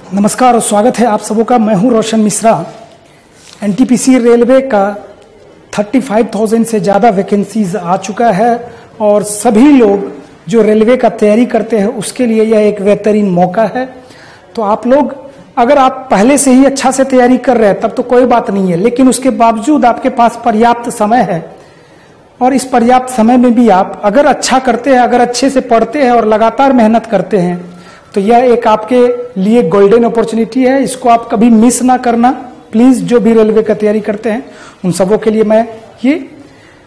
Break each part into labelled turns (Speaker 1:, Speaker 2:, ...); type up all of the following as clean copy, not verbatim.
Speaker 1: नमस्कार और स्वागत है आप सबों का। मैं हूं रोशन मिश्रा। एनटीपीसी रेलवे का 35,000 से ज़्यादा वैकेंसीज आ चुका है और सभी लोग जो रेलवे का तैयारी करते हैं उसके लिए यह एक बेहतरीन मौका है। तो आप लोग अगर आप पहले से ही अच्छा से तैयारी कर रहे हैं तब तो कोई बात नहीं है, लेकिन उसके बावजूद आपके पास पर्याप्त समय है और इस पर्याप्त समय में भी आप अगर अच्छा करते हैं, अगर अच्छे से पढ़ते हैं और लगातार मेहनत करते हैं तो यह एक आपके लिए गोल्डन अपॉर्चुनिटी है। इसको आप कभी मिस ना करना प्लीज़। जो भी रेलवे का तैयारी करते हैं उन सबों के लिए मैं ये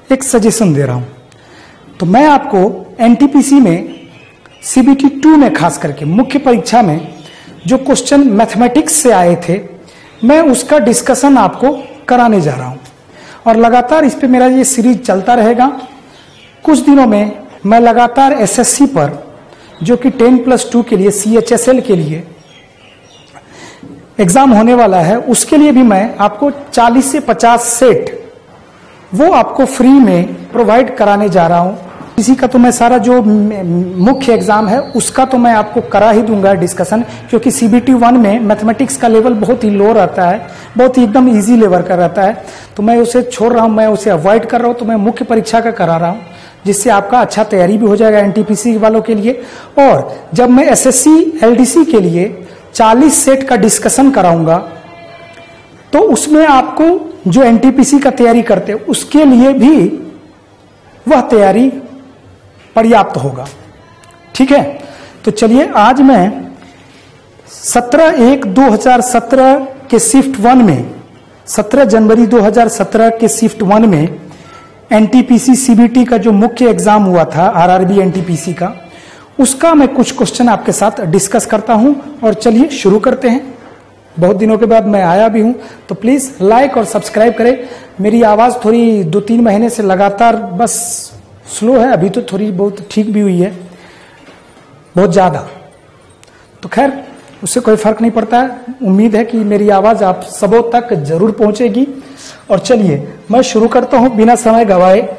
Speaker 1: एक सजेशन दे रहा हूँ। तो मैं आपको एनटीपीसी में सीबीटी 2 में खास करके मुख्य परीक्षा में जो क्वेश्चन मैथमेटिक्स से आए थे मैं उसका डिस्कशन आपको कराने जा रहा हूँ और लगातार इस पे मेरा ये सीरीज चलता रहेगा। कुछ दिनों में मैं लगातार एसएससी पर जो कि 10+2 के लिए CHSL के लिए एग्जाम होने वाला है उसके लिए भी मैं आपको 40 से 50 सेट वो आपको फ्री में प्रोवाइड कराने जा रहा हूं। इसी का तो मैं सारा जो मुख्य एग्जाम है उसका तो मैं आपको करा ही दूंगा डिस्कशन, क्योंकि CBT 1 में मैथमेटिक्स का लेवल बहुत ही लो रहता है, बहुत ही एकदम इजी लेवल का रहता है। तो मैं उसे छोड़ रहा हूं, मैं उसे अवॉइड कर रहा हूं। तो मैं मुख्य परीक्षा का करा रहा हूं जिससे आपका अच्छा तैयारी भी हो जाएगा एनटीपीसी वालों के लिए। और जब मैं एसएससी एलडीसी के लिए 40 सेट का डिस्कशन कराऊंगा तो उसमें आपको जो एनटीपीसी का तैयारी करते हैं उसके लिए भी वह तैयारी पर्याप्त होगा। ठीक है, तो चलिए आज मैं 17/1/2017 के शिफ्ट 1 में 17 जनवरी 2017 के शिफ्ट 1 में एनटीपीसी सीबीटी का जो मुख्य एग्जाम हुआ था आरआरबी एनटीपीसी का, उसका मैं कुछ क्वेश्चन आपके साथ डिस्कस करता हूं। और चलिए शुरू करते हैं। बहुत दिनों के बाद मैं आया भी हूं तो प्लीज लाइक और सब्सक्राइब करें। मेरी आवाज थोड़ी 2-3 महीने से लगातार बस स्लो है, अभी तो थोड़ी बहुत ठीक भी हुई है, बहुत ज्यादा तो खैर उससे कोई फर्क नहीं पड़ता है। उम्मीद है कि मेरी आवाज आप सबों तक जरूर पहुंचेगी। और चलिए मैं शुरू करता हूं बिना समय गवाए।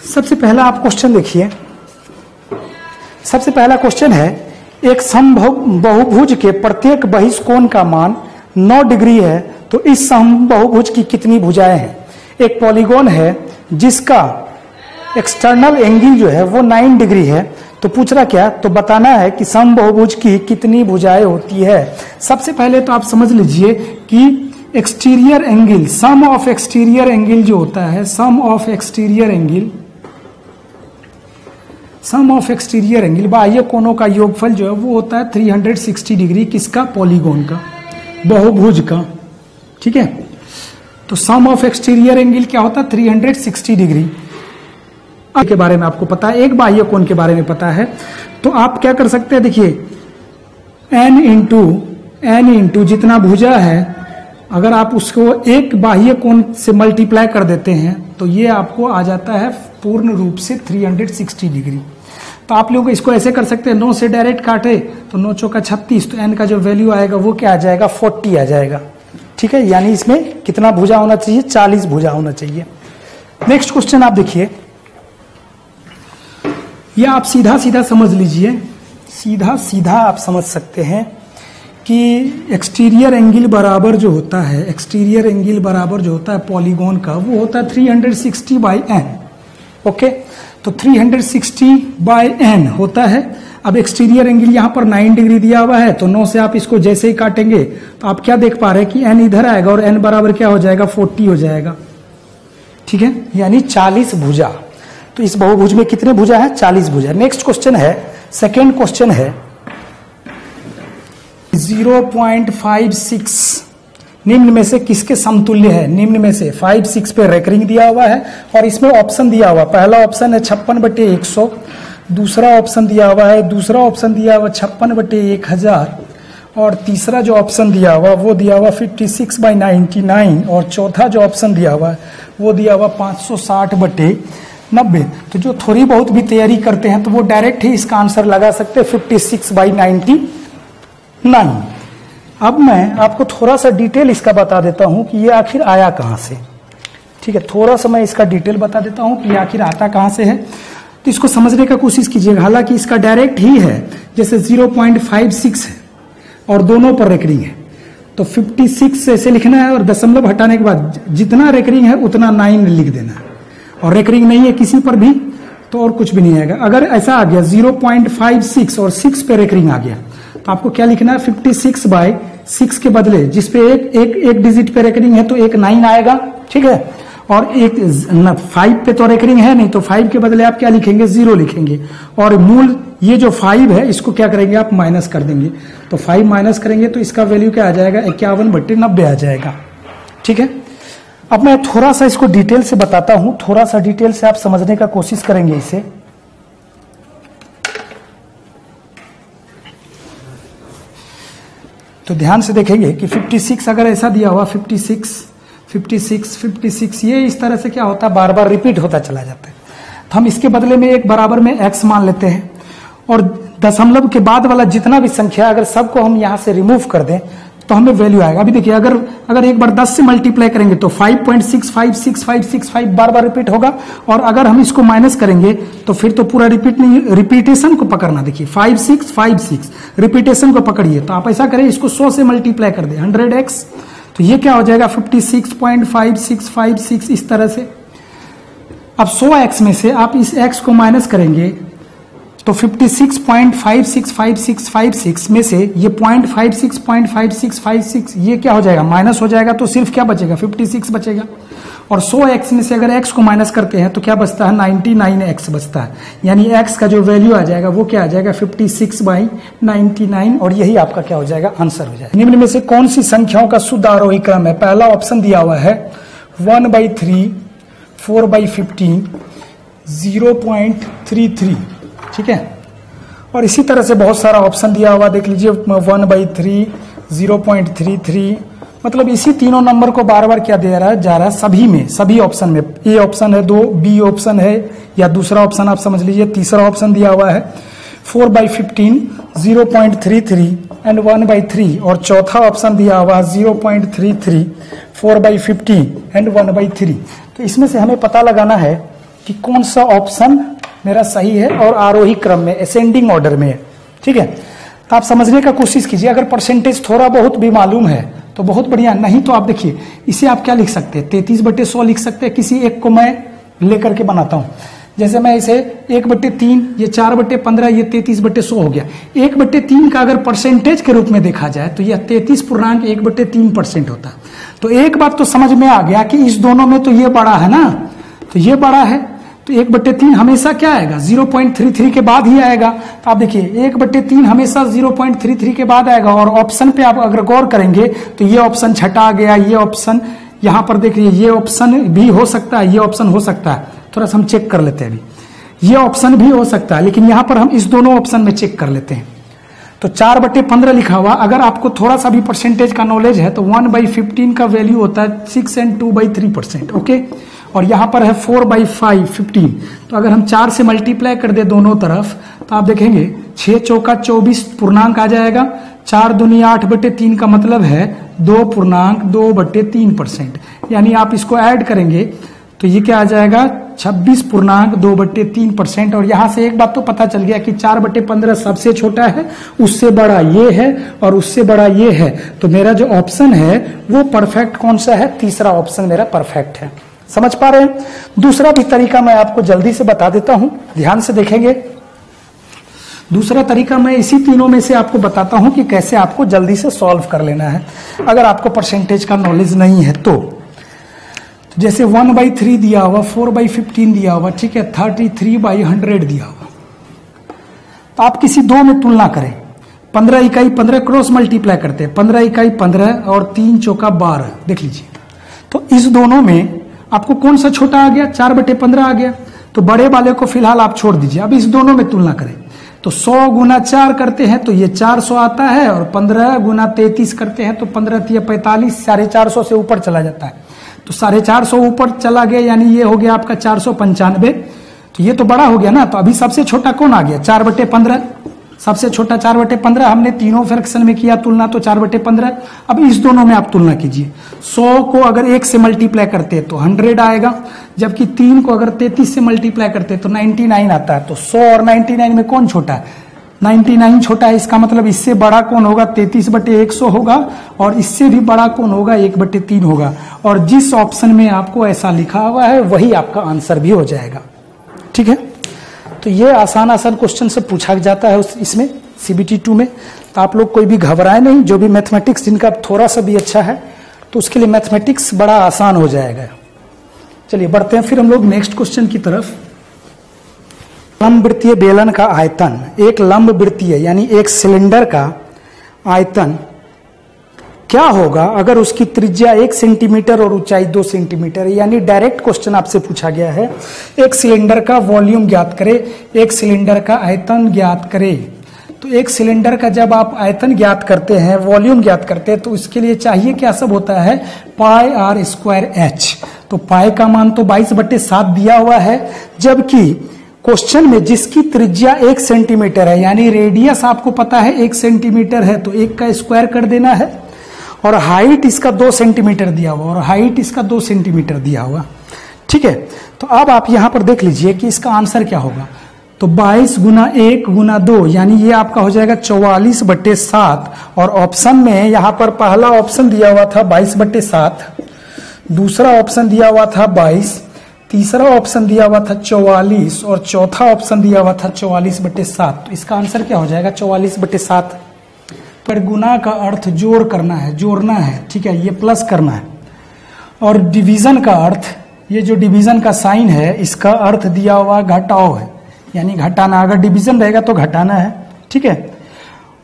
Speaker 1: सबसे पहला आप क्वेश्चन देखिए। सबसे पहला क्वेश्चन है, एक समबाहुभुज के प्रत्येक बहिष्कोण का मान 9 डिग्री है तो इस समबाहुभुज की कितनी भुजाएं हैं। एक पॉलीगॉन है जिसका एक्सटर्नल एंगल जो है वो 9 डिग्री है। तो पूछ रहा क्या, तो बताना है कि समबाहुभुज की कितनी भुजाएं होती है। सबसे पहले तो आप समझ लीजिए कि exterior angle, sum of exterior angle जो होता है, सम ऑफ एक्सटीरियर एंगल बाह्य कोणों का योगफल जो है वो होता है 360 डिग्री। किसका? पॉलीगॉन का, बहुभुज का। ठीक है, तो सम ऑफ एक्सटीरियर एंगल क्या होता है? 360 डिग्री के बारे में आपको पता है, एक बाह्य कोण के बारे में पता है। तो आप क्या कर सकते हैं, देखिए n इंटू जितना भुजा है अगर आप उसको एक बाह्य कोण से मल्टीप्लाई कर देते हैं तो ये आपको आ जाता है पूर्ण रूप से 360 डिग्री। तो आप लोग इसको ऐसे कर सकते हैं, 9 से डायरेक्ट काटे तो 9 चौका 36, तो n का जो वैल्यू आएगा वो क्या आ जाएगा? 40 आ जाएगा। ठीक है, यानी इसमें कितना भुजा होना चाहिए? 40 भुजा होना चाहिए। नेक्स्ट क्वेश्चन आप देखिए, या आप सीधा सीधा समझ लीजिए, सीधा सीधा आप समझ सकते हैं कि एक्सटीरियर एंगल बराबर जो होता है, एक्सटीरियर एंगल बराबर जो होता है पॉलीगॉन का वो होता है 360/n। ओके, तो 360/n होता है। अब एक्सटीरियर एंगल यहाँ पर 9 डिग्री दिया हुआ है तो 9 से आप इसको जैसे ही काटेंगे तो आप क्या देख पा रहे हैं कि n इधर आएगा और n बराबर क्या हो जाएगा? 40 हो जाएगा। ठीक है, यानी 40 भुजा। तो इस बहुभुज में कितने भुजा है? 40 भुजा। नेक्स्ट क्वेश्चन है, सेकेंड क्वेश्चन है 0.56 निम्न में से किसके समतुल्य है? निम्न में से 5-6 पे रेकरिंग दिया हुआ है और इसमें ऑप्शन दिया हुआ, पहला ऑप्शन है 56/100, दूसरा ऑप्शन दिया हुआ है 56/1000 और तीसरा जो ऑप्शन दिया हुआ वो दिया हुआ 56/99 और चौथा जो ऑप्शन दिया हुआ है वो दिया हुआ 560/90। तो जो थोड़ी बहुत भी तैयारी करते हैं तो वो डायरेक्ट ही इसका आंसर लगा सकते हैं 56/99। अब मैं आपको थोड़ा सा डिटेल इसका बता देता हूं कि ये आखिर आया कहां से। ठीक है, थोड़ा सा मैं इसका डिटेल बता देता हूं कि आखिर आता कहां से है। तो इसको समझने का कोशिश कीजिएगा। हालांकि इसका डायरेक्ट ही है, जैसे 0.56 है और दोनों पर रेकरिंग है। तो 56 ऐसे लिखना है और दशमलव हटाने के बाद जितना रेकरिंग है उतना 9 लिख देना है। और रेकरिंग नहीं है किसी पर भी तो और कुछ भी नहीं आएगा। अगर ऐसा आ गया 0.56 और 6 पे रेकरिंग आ गया तो आपको क्या लिखना है, 56/6 के बदले जिसपे एक डिजिट पे रेकरिंग है तो एक 9 आएगा, ठीक है। और एक 5 पे तो रेकरिंग है नहीं तो 5 के बदले आप क्या लिखेंगे, 0 लिखेंगे। और मूल ये जो 5 है इसको क्या करेंगे आप माइनस कर देंगे। तो 5 माइनस करेंगे तो इसका वैल्यू क्या आ जाएगा, 51/90 आ जाएगा, ठीक है। अब मैं थोड़ा सा इसको डिटेल से बताता हूं, थोड़ा सा डिटेल से आप समझने का कोशिश करेंगे इसे। तो ध्यान से देखेंगे कि 56 अगर ऐसा दिया हुआ 56 ये इस तरह से क्या होता है, बार बार रिपीट होता चला जाता है। तो हम इसके बदले में एक बराबर में x मान लेते हैं और दशमलव के बाद वाला जितना भी संख्या अगर सबको हम यहां से रिमूव कर दें तो हमें वैल्यू आएगा। अभी देखिए अगर एक बार 10 से मल्टीप्लाई करेंगे तो 5.65655 बार बार रिपीट होगा। और अगर हम इसको माइनस करेंगे तो फिर तो पूरा रिपीट नहीं, रिपीटेशन को पकड़ना। देखिए 5656 रिपीटेशन को पकड़िए। तो आप ऐसा करें, इसको 100 से मल्टीप्लाई कर दे 100x, तो ये क्या हो जाएगा 56.5656 इस तरह से। अब 100x में से आप इस x को माइनस करेंगे तो 56.565656 में से ये 0.565656 ये क्या हो जाएगा, माइनस हो जाएगा। तो सिर्फ क्या बचेगा, 56 बचेगा। और 100x में से अगर x को माइनस करते हैं तो क्या बचता है, 99x बचता है। यानी x का जो वैल्यू आ जाएगा वो क्या आ जाएगा, 56/99। और यही आपका क्या हो जाएगा, आंसर हो जाएगा। निम्न में से कौन सी संख्याओं का शुद्ध आरोही क्रम है। पहला ऑप्शन दिया हुआ है 1/3, 4/15, 0.33, ठीक है। और इसी तरह से बहुत सारा ऑप्शन दिया हुआ, देख लीजिए 1/3, 0.33, मतलब इसी तीनों नंबर को बार बार क्या दे रहा है, जा रहा है सभी में, सभी ऑप्शन में। ए ऑप्शन है 2, बी ऑप्शन है, या दूसरा ऑप्शन आप समझ लीजिए, तीसरा ऑप्शन दिया हुआ है 4/15, 0.33 एंड 1/3। और चौथा ऑप्शन दिया हुआ 0.33, 4/15 एंड 1/3। तो इसमें से हमें पता लगाना है कि कौन सा ऑप्शन मेरा सही है और आरोही क्रम में, असेंडिंग ऑर्डर में है, ठीक है। तो आप समझने का कोशिश कीजिए। अगर परसेंटेज थोड़ा बहुत भी मालूम है तो बहुत बढ़िया, नहीं तो आप देखिए इसे आप क्या लिख सकते हैं, 33/100 लिख सकते हैं। किसी एक को मैं लेकर के बनाता हूं, जैसे मैं इसे 1/3, ये 4/15, ये 33/100 हो गया। 1/3 का अगर परसेंटेज के रूप में देखा जाए तो यह 33.1/3% होता है। तो एक बात तो समझ में आ गया कि इस दोनों में तो ये बड़ा है ना, तो ये बड़ा है, तो 1/3 हमेशा क्या आएगा, 0.33 के बाद ही आएगा। तो आप देखिए 1/3 हमेशा 0.33 के बाद आएगा। और ऑप्शन पे आप अगर गौर करेंगे तो ये ऑप्शन छटा गया, ये ऑप्शन यहां पर देखिए, ये ऑप्शन भी हो सकता है, ये ऑप्शन हो सकता है। थोड़ा सा हम चेक कर लेते हैं अभी, ये ऑप्शन भी हो सकता है, लेकिन यहां पर हम इस दोनों ऑप्शन में चेक कर लेते हैं। तो 4/15 लिखा हुआ, अगर आपको थोड़ा सा भी परसेंटेज का नॉलेज है तो 1/15 का वैल्यू होता है 6 and 2/3%, ओके। और यहां पर है 4/15। तो अगर हम 4 से मल्टीप्लाई कर दे दोनों तरफ तो आप देखेंगे 6 चौका 24 पूर्णांक आ जाएगा। 4 दूनी 8/3 का मतलब है 2.2/3%। यानी आप इसको ऐड करेंगे तो ये क्या आ जाएगा, 26.2/3%। और यहां से एक बात तो पता चल गया कि 4/15 सबसे छोटा है, उससे बड़ा ये है और उससे बड़ा ये है। तो मेरा जो ऑप्शन है वो परफेक्ट कौन सा है, तीसरा ऑप्शन मेरा परफेक्ट है। समझ पा रहे हैं। दूसरा भी तरीका मैं आपको जल्दी से बता देता हूं, ध्यान से देखेंगे। दूसरा तरीका मैं इसी तीनों में से आपको बताता हूं कि कैसे आपको जल्दी से सॉल्व कर लेना है अगर आपको परसेंटेज का नॉलेज नहीं है तो। जैसे 1/3 दिया हुआ, 4/15 दिया हुआ, ठीक है, 33/100 दिया हुआ। तो आप किसी दो में तुलना करें। 15 इकाई 15 क्रॉस मल्टीप्लाई करते हैं, 15 इकाई 15 और 3 चौका 12, देख लीजिए। तो इस दोनों में आपको कौन सा छोटा आ गया, 4/15 आ गया। तो बड़े वाले को फिलहाल आप छोड़ दीजिए। अब इस दोनों में तुलना करें तो 100 गुना 4 करते हैं तो ये 400 आता है, और 15 गुना 33 करते हैं तो 15 × 45, 450 से ऊपर चला जाता है। तो 450 ऊपर चला गया, यानी ये हो गया आपका 495। तो ये तो बड़ा हो गया ना। तो अभी सबसे छोटा कौन आ गया, 4/15। सबसे छोटा 4/15, हमने तीनों फ्रैक्शन में किया तुलना, तो 4/15। अब इस दोनों में आप तुलना कीजिए। 100 को अगर 1 से मल्टीप्लाई करते हैं तो 100 आएगा, जबकि 3 को अगर 33 से मल्टीप्लाई करते हैं तो 99 आता है। तो 100 और 99 में कौन छोटा है, 99 छोटा है, इसका मतलब इससे बड़ा कौन होगा 33/100 होगा, और इससे भी बड़ा कौन होगा 1/3 होगा। और जिस ऑप्शन में आपको ऐसा लिखा हुआ है वही आपका आंसर भी हो जाएगा। ठीक है, तो ये आसान आसान क्वेश्चन से पूछा जाता है इसमें CBT 2 में। तो आप लोग कोई भी घबराए नहीं, जो भी मैथमेटिक्स जिनका थोड़ा सा भी अच्छा है तो उसके लिए मैथमेटिक्स बड़ा आसान हो जाएगा। चलिए बढ़ते हैं फिर हम लोग नेक्स्ट क्वेश्चन की तरफ। लंबवृत्तीय बेलन का आयतन, एक लंबवृत्तीय यानी एक सिलेंडर का आयतन क्या होगा अगर उसकी त्रिज्या 1 सेंटीमीटर और ऊंचाई 2 सेंटीमीटर, यानी डायरेक्ट क्वेश्चन आपसे पूछा गया है। एक सिलेंडर का वॉल्यूम ज्ञात करें, एक सिलेंडर का आयतन ज्ञात करें। तो एक सिलेंडर का जब आप आयतन ज्ञात करते हैं, वॉल्यूम ज्ञात करते हैं, तो इसके लिए चाहिए क्या सब होता है, πr²h। तो पाई का मान तो 22/7 दिया हुआ है, जबकि क्वेश्चन में जिसकी त्रिज्या 1 सेंटीमीटर है, यानी रेडियस आपको पता है 1 सेंटीमीटर है, तो 1 का स्क्वायर कर देना है, और हाइट इसका 2 सेंटीमीटर दिया हुआ, और हाइट इसका 2 सेंटीमीटर दिया हुआ। ठीक है, तो अब आप यहां पर देख लीजिए कि इसका आंसर क्या होगा। तो 22 गुना 1 गुना 2, यानी ये आपका हो जाएगा 44/7। और ऑप्शन में यहां पर पहला ऑप्शन दिया हुआ था 22/7, दूसरा ऑप्शन दिया हुआ था 22, तीसरा ऑप्शन दिया हुआ था 44, और चौथा ऑप्शन दिया हुआ था 44/7। तो इसका आंसर क्या हो जाएगा 44/7। पर गुना का अर्थ जोड़ करना है, जोड़ना है, ठीक है, ये प्लस करना है। और डिवीजन का अर्थ, ये जो डिवीजन का साइन है इसका अर्थ दिया हुआ घटाओ है, यानी घटाना। अगर डिवीजन रहेगा तो घटाना है, ठीक है।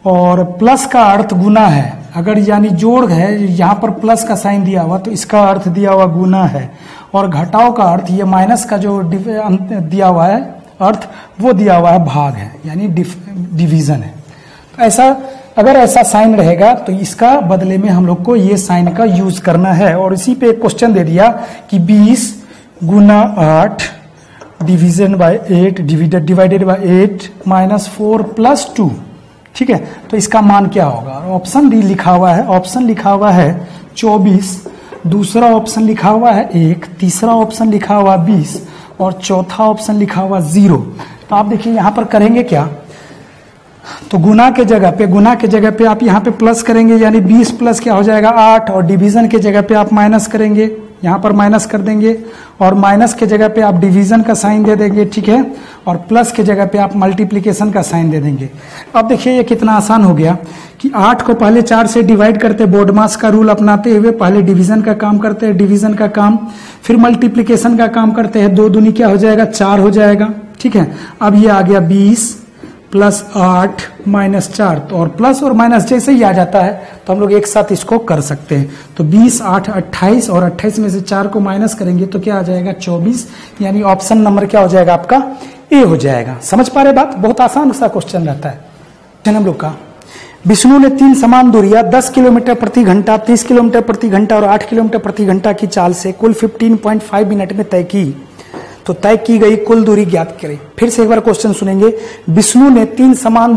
Speaker 1: और प्लस का अर्थ गुना है, अगर यानी जोड़ है, यहाँ पर प्लस का साइन दिया हुआ तो इसका अर्थ दिया हुआ गुना है। और घटाओ का अर्थ, ये माइनस का जो दिया हुआ है अर्थ, वो दिया हुआ है भाग है, यानी डिवीजन है। तो ऐसा अगर ऐसा साइन रहेगा तो इसका बदले में हम लोग को ये साइन का यूज करना है। और इसी पे एक क्वेश्चन दे दिया कि 20 गुना 8 division bye 8 divided by 8 minus 4 plus 2, ठीक है। तो इसका मान क्या होगा। ऑप्शन डी लिखा हुआ है, ऑप्शन लिखा हुआ है 24, दूसरा ऑप्शन लिखा हुआ है 1, तीसरा ऑप्शन लिखा हुआ 20, और चौथा ऑप्शन लिखा हुआ 0। तो आप देखिए यहां पर करेंगे क्या, तो गुना के जगह पे आप यहाँ पे प्लस करेंगे, यानी 20 प्लस क्या हो जाएगा 8, और डिवीजन के जगह पे आप माइनस करेंगे, यहाँ पर माइनस कर देंगे, और माइनस के जगह पे आप डिवीजन का साइन दे देंगे, ठीक है, और प्लस के जगह पे आप मल्टीप्लिकेशन का साइन दे देंगे। अब देखिए ये कितना आसान हो गया कि 8 को पहले 4 से डिवाइड करते, बोर्डमास का रूल अपनाते हुए पहले डिवीजन का काम करते हैं, डिवीजन का काम, फिर मल्टीप्लिकेशन का काम करते हैं, 2 दूनी क्या हो जाएगा 4 हो जाएगा, ठीक है। अब ये आ गया 20 प्लस 8 माइनस 4, तो और प्लस और माइनस जैसे ही आ जाता है तो हम लोग एक साथ इसको कर सकते हैं। तो 20 8 28, और 28 में से 4 को माइनस करेंगे तो क्या आ जाएगा 24, यानी ऑप्शन नंबर क्या हो जाएगा आपका ए हो जाएगा। समझ पा रहे बात, बहुत आसान सा क्वेश्चन रहता है हम लोग का। विष्णु ने 3 समान दूरियां 10 किलोमीटर प्रति घंटा, 30 किलोमीटर प्रति घंटा और 8 किलोमीटर प्रति घंटा की चाल से कुल 15.5 मिनट में तय की, तो तय की गई कुल दूरी ज्ञात करें। फिर से एक बार क्वेश्चन सुनेंगे। विष्णु ने 3 समान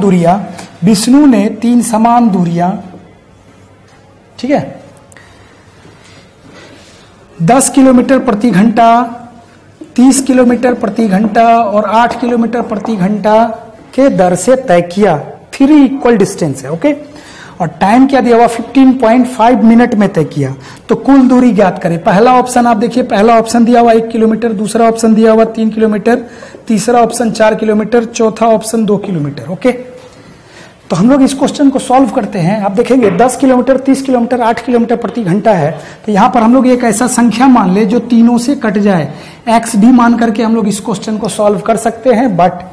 Speaker 1: दूरियां, ठीक है, 10 किलोमीटर प्रति घंटा, 30 किलोमीटर प्रति घंटा और 8 किलोमीटर प्रति घंटा के दर से तय किया। 3 इक्वल डिस्टेंस है, ओके। और टाइम क्या दिया हुआ 15.5 मिनट में तय किया। तो कुल दूरी ज्ञात करें। पहला ऑप्शन आप देखिए, पहला ऑप्शन दिया हुआ 1 किलोमीटर, दूसरा ऑप्शन दिया हुआ 3 किलोमीटर, तीसरा ऑप्शन 4 किलोमीटर, चौथा ऑप्शन 2 किलोमीटर, ओके। तो हम लोग इस क्वेश्चन को सॉल्व करते हैं। आप देखेंगे 10 किलोमीटर, 30 किलोमीटर, 8 किलोमीटर प्रति घंटा है, तो यहाँ पर हम लोग एक ऐसा संख्या मान ले जो तीनों से कट जाए, एक्स भी मान करके हम लोग इस क्वेश्चन को सॉल्व कर सकते हैं। बट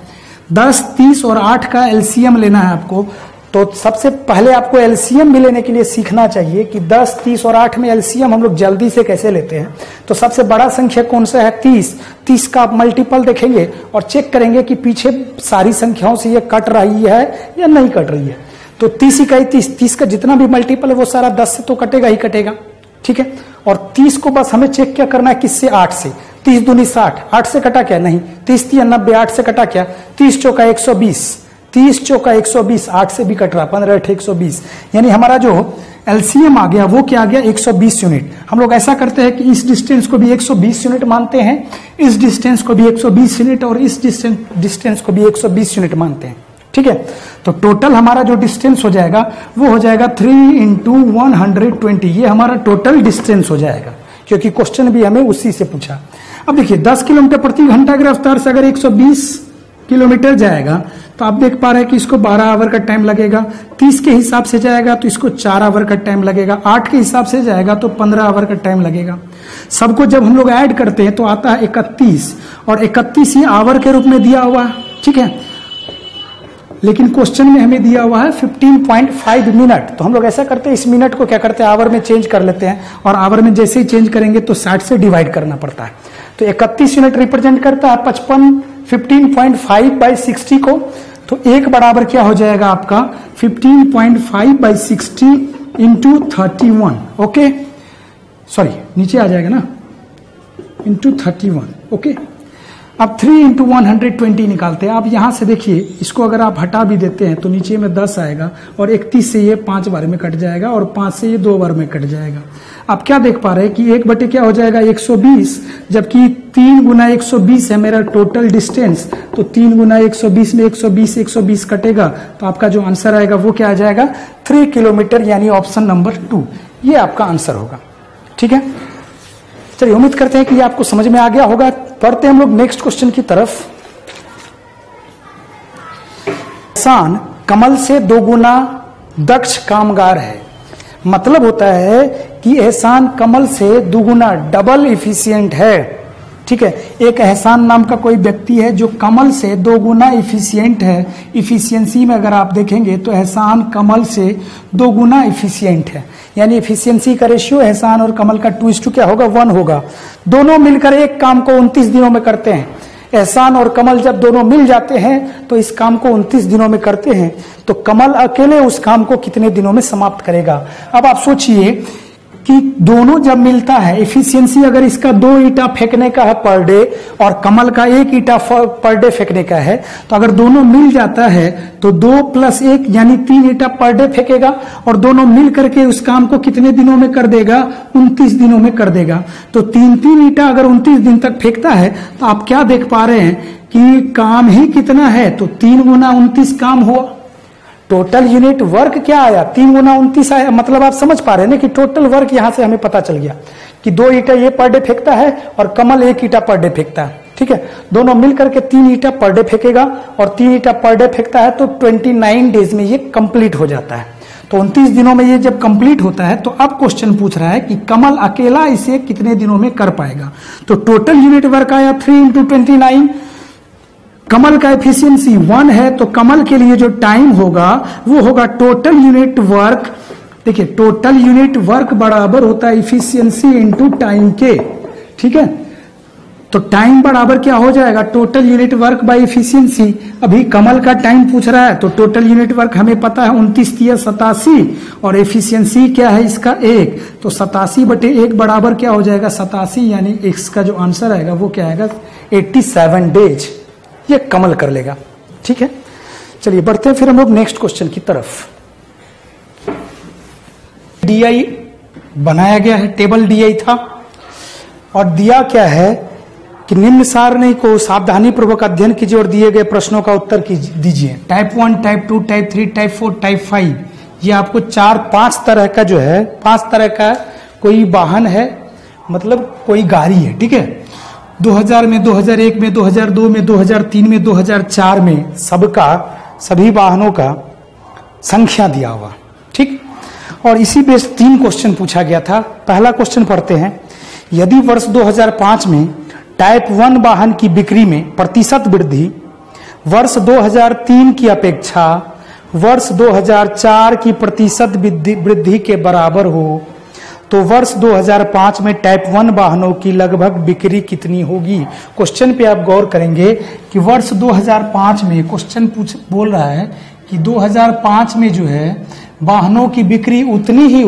Speaker 1: 10, 30 और 8 का एलसीएम लेना है आपको। तो सबसे पहले आपको एलसीएम भी लेने के लिए सीखना चाहिए कि 10, 30 और 8 में एलसीएम हम लोग जल्दी से कैसे लेते हैं। तो सबसे बड़ा संख्या कौन सा है 30। 30 का आप मल्टीपल देखेंगे और चेक करेंगे कि पीछे सारी संख्याओं से ये कट रही है या नहीं कट रही है। तो 30 इकाई 30 का जितना भी मल्टीपल है वो सारा 10 से तो कटेगा ही कटेगा, ठीक है। और 30 को बस हमें चेक क्या करना है, किससे 8 से। 30 दूनी 60, 8 से कटा क्या, नहीं। 30 3 90, 8 से कटा क्या, 30 चौका 120, 30 चौका 120, 8 से भी कट रहा, 15 8 120, यानी हमारा जो एलसीएम आ गया वो क्या आ गया 120 यूनिट। हम लोग ऐसा करते हैं कि इस डिस्टेंस को भी 120 यूनिट मानते हैं, इस डिस्टेंस को भी 120 यूनिट और इस डिस्टेंस को भी 120 यूनिट मानते हैं, ठीक है। तो टोटल हमारा जो डिस्टेंस हो जाएगा वो हो जाएगा 3 इंटू 120, ये हमारा टोटल डिस्टेंस हो जाएगा, क्योंकि क्वेश्चन भी हमें उसी से पूछा। अब देखिए 10 किलोमीटर प्रति घंटा की रफ्तार से अगर 120 किलोमीटर जाएगा तो आप देख पा रहे हैं कि इसको 12 आवर का टाइम लगेगा। 30 के हिसाब से जाएगा तो इसको 4 आवर का टाइम लगेगा। 8 के हिसाब से जाएगा तो 15 आवर का टाइम लगेगा। सबको जब हम लोग ऐड करते हैं तो आता है 31, और 31 ये आवर के रूप में दिया हुआ है, ठीक है। लेकिन क्वेश्चन में हमें दिया हुआ है 15.5 मिनट। तो हम लोग ऐसा करते हैं, इस मिनट को क्या करते हैं, आवर में चेंज कर लेते हैं, और आवर में जैसे ही चेंज करेंगे तो 60 से डिवाइड करना पड़ता है। तो 31 यूनिट रिप्रेजेंट करता है 15.5/60 को। तो एक बराबर क्या हो जाएगा आपका 15.5/60 इंटू 31, ओके, सॉरी नीचे आ जाएगा ना, इंटू 31, ओके। अब 3 इंटू 120 निकालते हैं। आप यहां से देखिए, इसको अगर आप हटा भी देते हैं तो नीचे में 10 आएगा, और 31 से ये 5 बार में कट जाएगा, और 5 से ये 2 बार में कट जाएगा। आप क्या देख पा रहे हैं कि 1 क्या हो जाएगा 120, जबकि 3 गुना 120 है मेरा टोटल डिस्टेंस। तो 3 गुना 120 में 120 कटेगा, तो आपका जो आंसर आएगा वो क्या आ जाएगा 3 किलोमीटर, यानी ऑप्शन नंबर 2 ये आपका आंसर होगा, ठीक है। चलिए उम्मीद करते हैं कि ये आपको समझ में आ गया होगा। पढ़ते हैं हम लोग नेक्स्ट क्वेश्चन की तरफ। एहसान कमल से 2 गुना दक्ष कामगार है। मतलब होता है कि एहसान कमल से 2 गुना डबल इफिशियंट है, ठीक है। एक एहसान नाम का कोई व्यक्ति है जो कमल से 2 गुना इफिशियंट है। इफिशियंसी में अगर आप देखेंगे तो एहसान कमल से 2 गुना इफिशियंट है, यानी इफिशियंसी का रेशियो एहसान और कमल का 2:2 क्या होगा 1 होगा। दोनों मिलकर एक काम को 29 दिनों में करते हैं। एहसान और कमल जब दोनों मिल जाते हैं तो इस काम को 29 दिनों में करते हैं। तो कमल अकेले उस काम को कितने दिनों में समाप्त करेगा। अब आप सोचिए कि दोनों जब मिलता है, एफिशिएंसी अगर इसका 2 ईंटा फेंकने का है पर डे और कमल का 1 ईंटा पर डे फेंकने का है, तो अगर दोनों मिल जाता है तो 2 + 1 यानी 3 ईंटा पर डे फेंकेगा, और दोनों मिल करके उस काम को कितने दिनों में कर देगा 29 दिनों में कर देगा। तो 3 ईंटा अगर 29 दिन तक फेंकता है तो आप क्या देख पा रहे हैं कि काम ही कितना है, तो 3 गुना 29 काम हुआ। टोटल यूनिट वर्क क्या आया 3 गुना 29 आया। मतलब आप समझ पा रहे हैं ना कि टोटल वर्क यहां से हमें पता चल गया कि 2 ईंटा ये पर डे फेंकता है और कमल 1 ईंटा पर डे फेंकता है, ठीक है। दोनों मिलकर के 3 ईंटा पर डे फेंकेगा, और 3 ईंटा पर डे फेंकता है तो 29 डेज में ये कंप्लीट हो जाता है। तो 29 दिनों में ये जब कंप्लीट होता है तो अब क्वेश्चन पूछ रहा है कि कमल अकेला इसे कितने दिनों में कर पाएगा। तो टोटल यूनिट वर्क आया 3 × 29। कमल का एफिशिएंसी 1 है, तो कमल के लिए जो टाइम होगा वो होगा टोटल यूनिट वर्क। देखिए टोटल यूनिट वर्क बराबर होता है इफिशिएंसी इंटू टाइम के, ठीक है। तो टाइम बराबर क्या हो जाएगा total unit work by efficiency. अभी कमल का टाइम पूछ रहा है, तो टोटल यूनिट वर्क हमें पता है 29 × 87, और एफिशिएंसी क्या है इसका 1, तो 87/1 बराबर क्या हो जाएगा 87, यानी इसका जो आंसर आएगा वो क्या आएगा 87 डेज ये कमल कर लेगा, ठीक है। चलिए बढ़ते हैं फिर हम लोग नेक्स्ट क्वेश्चन की तरफ। डीआई बनाया गया है, टेबल डीआई था, और दिया क्या है कि निम्न सारणी को सावधानी पूर्वक अध्ययन कीजिए और दिए गए प्रश्नों का उत्तर दीजिए। Type 1, type 2, type 3, type 4, type 5, ये आपको 4-5 तरह का जो है 5 तरह का कोई वाहन है, मतलब कोई गाड़ी है, ठीक है। 2000 में, 2001 में, 2002 में, 2003 में, 2004 में सभी वाहनों का संख्या दिया हुआ, ठीक। और इसी बेस 3 क्वेश्चन पूछा गया था। पहला क्वेश्चन पढ़ते हैं। यदि वर्ष 2005 में टाइप 1 वाहन की बिक्री में प्रतिशत वृद्धि वर्ष 2003 की अपेक्षा वर्ष 2004 की प्रतिशत वृद्धि के बराबर हो, तो वर्ष 2005 में टाइप 1 वाहनों की लगभग बिक्री कितनी होगी। क्वेश्चन पे आप गौर करेंगे कि वर्ष 2005 में क्वेश्चन बोल रहा है कि 2005 में जो है वाहनों की बिक्री उतनी ही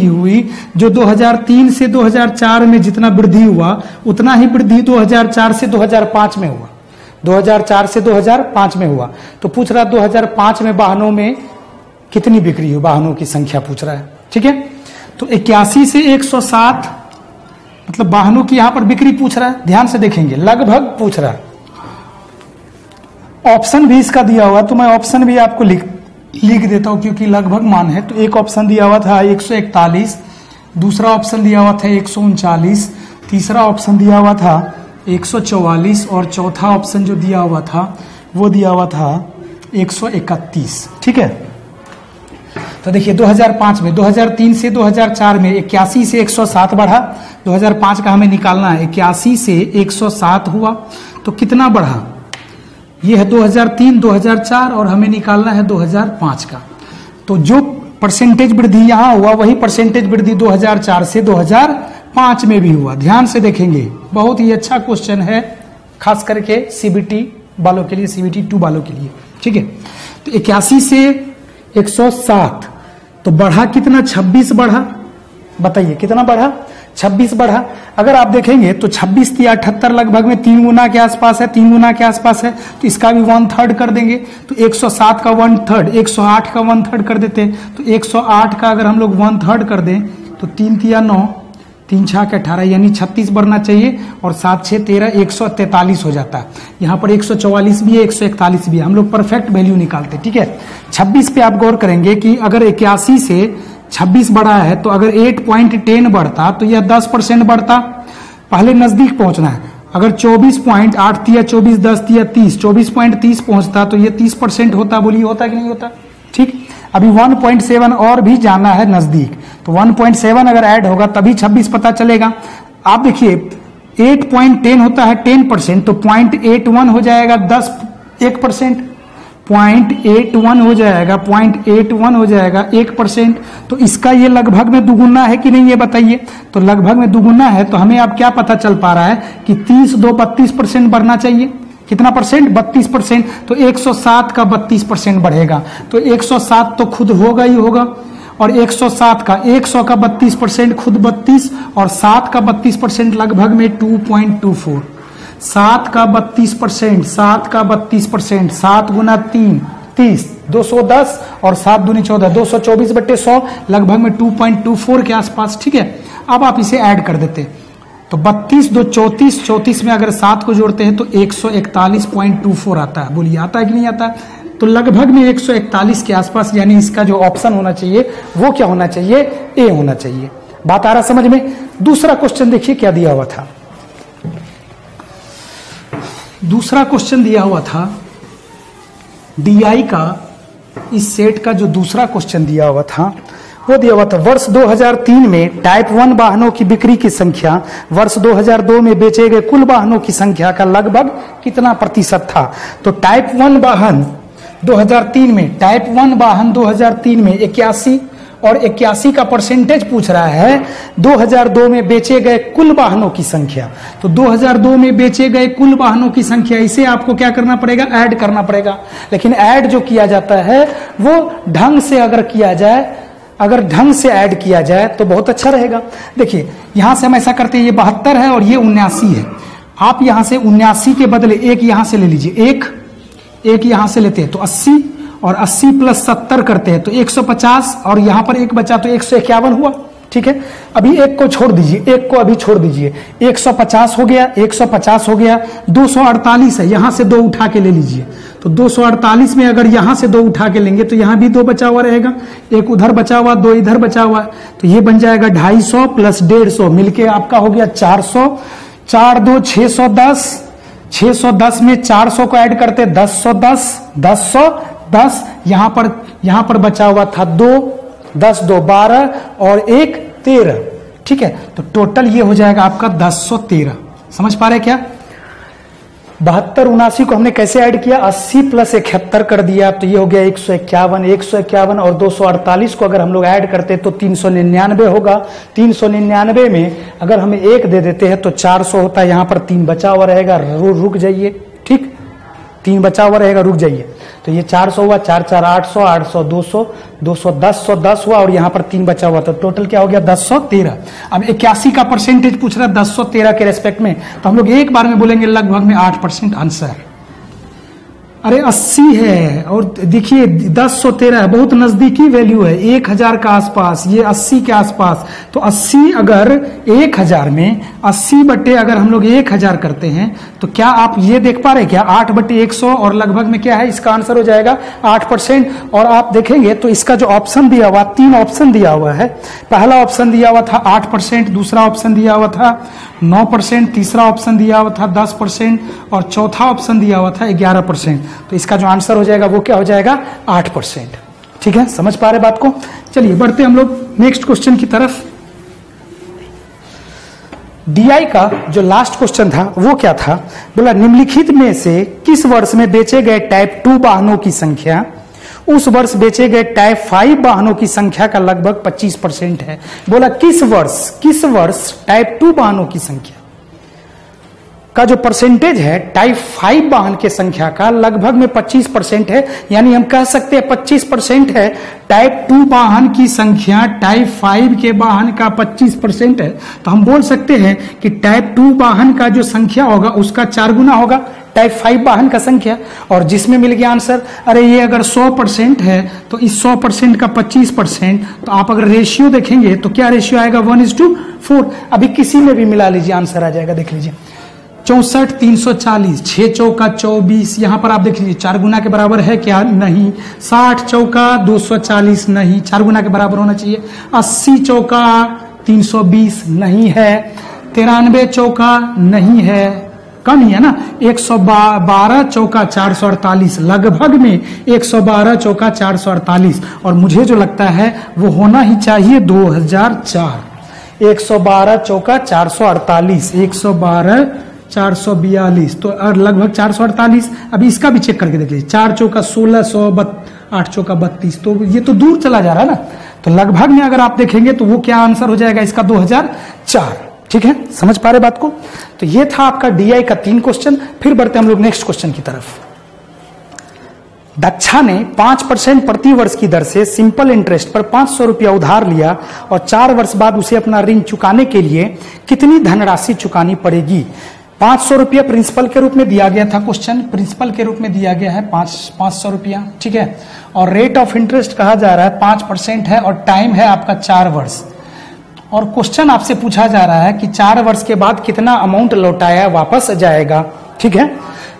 Speaker 1: हुई जो 2003 से 2004 में जितना वृद्धि हुआ उतना ही वृद्धि 2004 से 2005 में हुआ, 2004 से 2005 में हुआ। तो पूछ रहा 2005 में वाहनों में कितनी बिक्री हुई, वाहनों की संख्या पूछ रहा है, ठीक है। तो 81 से 107 मतलब वाहनों की यहां पर बिक्री पूछ रहा है, ध्यान से देखेंगे, लगभग पूछ रहा है। ऑप्शन भी इसका दिया हुआ, तो मैं ऑप्शन भी आपको लिख देता हूं क्योंकि लगभग मान है। तो एक ऑप्शन दिया हुआ था 141, दूसरा ऑप्शन दिया हुआ था 139, तीसरा ऑप्शन दिया हुआ था 144 और चौथा ऑप्शन जो दिया हुआ था वो दिया हुआ था 131। ठीक है, तो देखिए 2005 में, 2003 से 2004 में 81 से 107 बढ़ा, 2005 का हमें निकालना है, 81 से 107 हुआ तो कितना बढ़ा, ये है 2003, 2004 और हमें निकालना है 2005 का। तो जो परसेंटेज वृद्धि यहाँ हुआ वही परसेंटेज वृद्धि 2004 से 2005 में भी हुआ। ध्यान से देखेंगे, बहुत ही अच्छा क्वेश्चन है, खास करके सीबीटी वालों के लिए, सीबीटी 2 वालों के लिए। ठीक है, तो 81 से 107 तो बढ़ा कितना, 26 बढ़ा। बताइए कितना बढ़ा, 26 बढ़ा। अगर आप देखेंगे तो 26 या 78 लगभग में 3 गुना के आसपास है, 3 गुना के आसपास है, तो इसका भी 1/3 कर देंगे। तो 107 का 1/3, 108 का 1/3 कर देते हैं। तो 108 का अगर हम लोग 1/3 कर दें तो 3 तिया 9, 3 6 के 18 यानी 36 बढ़ना चाहिए और 7 6 13, 143 हो जाता है। यहाँ पर 144 भी है, 141 भी है, हम लोग परफेक्ट वैल्यू निकालते। ठीक है, 26 पे आप गौर करेंगे कि अगर 81 से 26 बढ़ा है तो अगर 8.10 बढ़ता तो यह 10% बढ़ता। पहले नजदीक पहुंचना है। अगर 24.8 तिया 24, 10 तिया 30, 24.30 पहुंचता तो यह 30% होता। बोलिए होता कि नहीं होता। ठीक, अभी 1.7 और भी जाना है नजदीक, तो 1.7 अगर ऐड होगा तभी 26 पता चलेगा। आप देखिए 8.10 होता है 10%, तो 0.81 हो जाएगा 1%, 0.81 हो जाएगा, 0.81 हो जाएगा 1%। तो इसका ये लगभग में दुगुना है कि नहीं, ये बताइए। तो लगभग में दुगुना है, तो हमें अब क्या पता चल पा रहा है कि 30 2 32% बढ़ना चाहिए। कितना परसेंट, 32%। तो 107 का 32% बढ़ेगा, तो 107 तो खुद होगा ही होगा, और 107 का 100 का 32% खुद 32, और 7 का 32% लगभग में 2.24। 7 का 32%, 7 का 32%, 7 गुना 3 30, 210 और 7 दूनी 14, 224/100 लगभग में 2.24 के आसपास। ठीक है, अब आप इसे ऐड कर देते, तो 32 2 34, 34 में अगर 7 को जोड़ते हैं तो 141.24 आता है। बोलिए आता है कि नहीं आता। तो लगभग में 141 के आसपास, यानी इसका जो ऑप्शन होना चाहिए वो क्या होना चाहिए, ए होना चाहिए। बात आ रहा समझ में। दूसरा क्वेश्चन देखिए क्या दिया हुआ था। दूसरा क्वेश्चन दिया हुआ था डीआई का, इस सेट का जो दूसरा क्वेश्चन दिया हुआ था वो दिया हुआ था, वर्ष 2003 में टाइप 1 वाहनों की बिक्री की संख्या वर्ष 2002 में बेचे गए कुल वाहनों की संख्या का लगभग कितना प्रतिशत था। तो टाइप 1 वाहन 2003 में, टाइप 1 वाहन 2003 में 81 और 81 का परसेंटेज पूछ रहा है 2002 में बेचे गए कुल वाहनों की संख्या। तो 2002 में बेचे गए कुल वाहनों की संख्या, इसे आपको क्या करना पड़ेगा, ऐड करना पड़ेगा। लेकिन ऐड जो किया जाता है वो ढंग से अगर किया जाए, अगर ढंग से ऐड किया जाए तो बहुत अच्छा रहेगा। देखिए यहां से हम ऐसा करते हैं, ये 72 है और ये 79 है। आप यहां से 79 के बदले एक यहां से ले लीजिए, एक यहां से लेते हैं तो 80, और 80 + 70 करते हैं तो 150, और यहां पर एक बचा तो 151 हुआ। ठीक है, अभी एक को छोड़ दीजिए, एक को अभी छोड़ दीजिए, 150 हो गया, 150 हो गया, 248 है, यहां से 2 उठा के ले लीजिए। तो 248 में अगर यहां से 2 उठा के लेंगे तो यहां भी 2 बचा हुआ रहेगा, एक उधर बचा हुआ, 2 इधर बचा हुआ, तो ये बन जाएगा 250 + 150 मिलके आपका हो गया 400। 4 2 610, 610 में 400 को ऐड करते 1010, यहां पर बचा हुआ था 2, 10 2 12 और 1 13। ठीक है, तो टोटल ये हो जाएगा आपका 1013। समझ पा रहे क्या। 72 79 को हमने कैसे ऐड किया, 80 + 71 कर दिया, तो ये हो गया 151, 151 और 248 को अगर हम लोग ऐड करते तो 399 होगा। 399 में अगर हमें 1 दे देते हैं तो 400 होता है, यहां पर 3 बचा हुआ रहेगा, रुक जाइए। ठीक, 3 बचा हुआ रहेगा, रुक जाइए। तो ये 400 हुआ, 4 4 800, 800 200, 210 110 हुआ, और यहां पर 3 बचा हुआ, तो टोटल क्या हो गया 1013। अब 81 का परसेंटेज पूछ रहा है 1013 के रेस्पेक्ट में, तो हम लोग एक बार में बोलेंगे लगभग में 8% आंसर। अरे 80 है, और देखिए 1013 है, बहुत नजदीकी वैल्यू है, 1000 का आसपास, ये 80 के आसपास। तो 80 अगर 1000 में 80 बटे अगर हम लोग 1000 करते हैं तो क्या आप ये देख पा रहे क्या, 8 बटे 100, और लगभग में क्या है, इसका आंसर हो जाएगा 8%। और आप देखेंगे तो इसका जो ऑप्शन दिया हुआ, 3 ऑप्शन दिया हुआ है। पहला ऑप्शन दिया हुआ था 8%, दूसरा ऑप्शन दिया हुआ था 9%, तीसरा ऑप्शन दिया हुआ था 10%, और चौथा ऑप्शन दिया हुआ था 11%। तो इसका जो आंसर हो जाएगा वो क्या हो जाएगा, 8%। ठीक है, समझ पा रहे बात को। चलिए बढ़ते हम लोग नेक्स्ट क्वेश्चन की तरफ। डीआई का जो लास्ट क्वेश्चन था वो क्या था, बोला निम्नलिखित में से किस वर्ष में बेचे गए टाइप 2 वाहनों की संख्या उस वर्ष बेचे गए टाइप 5 वाहनों की संख्या का लगभग 25% है। बोला किस वर्ष टाइप 2 वाहनों की संख्या का जो परसेंटेज है टाइप 5 वाहन के संख्या का लगभग में 25% है। यानी हम कह सकते हैं 25% है टाइप 2 वाहन की संख्या टाइप 5 के वाहन का 25% है। तो हम बोल सकते हैं कि टाइप 2 वाहन का जो संख्या होगा उसका 4 गुना होगा टाइप 5 वाहन का संख्या, और जिसमें मिल गया आंसर। अरे ये अगर 100% है तो इस 100% का 25%, तो आप अगर रेशियो देखेंगे तो क्या रेशियो आएगा, 1:4। अभी किसी में भी मिला लीजिए आंसर आ जाएगा। देख लीजिए 64 340, 6 चौका 24, यहां पर आप देख लीजिए 4 गुना के बराबर है क्या, नहीं। 60 चौका 240, नहीं, 4 गुना के बराबर होना चाहिए। 80 चौका 320, नहीं है। 93 चौका नहीं है, कम ही है ना। 112 चौका 448, लगभग में 112 चौका 448, और मुझे जो लगता है वो होना ही चाहिए 2004। 112 चौका 448, 112 442, तो लगभग 448। अभी इसका भी चेक करके देख लीजिए, 4 चौका 1600, 8 चौका 32, तो ये तो दूर चला जा रहा है ना। तो लगभग में अगर आप देखेंगे तो वो क्या आंसर हो जाएगा इसका, 2004। ठीक है, समझ पा रहे बात को। तो ये था आपका डीआई का 3 क्वेश्चन। फिर बढ़ते हम लोग नेक्स्ट क्वेश्चन की तरफ। दक्षा ने 5% प्रति वर्ष की दर से सिंपल इंटरेस्ट पर 500 रुपया उधार लिया और 4 वर्ष बाद उसे अपना ऋण चुकाने के लिए कितनी धनराशि चुकानी पड़ेगी। 500 रुपया प्रिंसिपल के रूप में दिया गया था, क्वेश्चन प्रिंसिपल के रूप में दिया गया है 500 रुपया। ठीक है, और रेट ऑफ इंटरेस्ट कहा जा रहा है 5% है, और टाइम है आपका 4 वर्ष। और क्वेश्चन आपसे पूछा जा रहा है कि 4 वर्ष के बाद कितना अमाउंट लौटाया वापस जाएगा। ठीक है,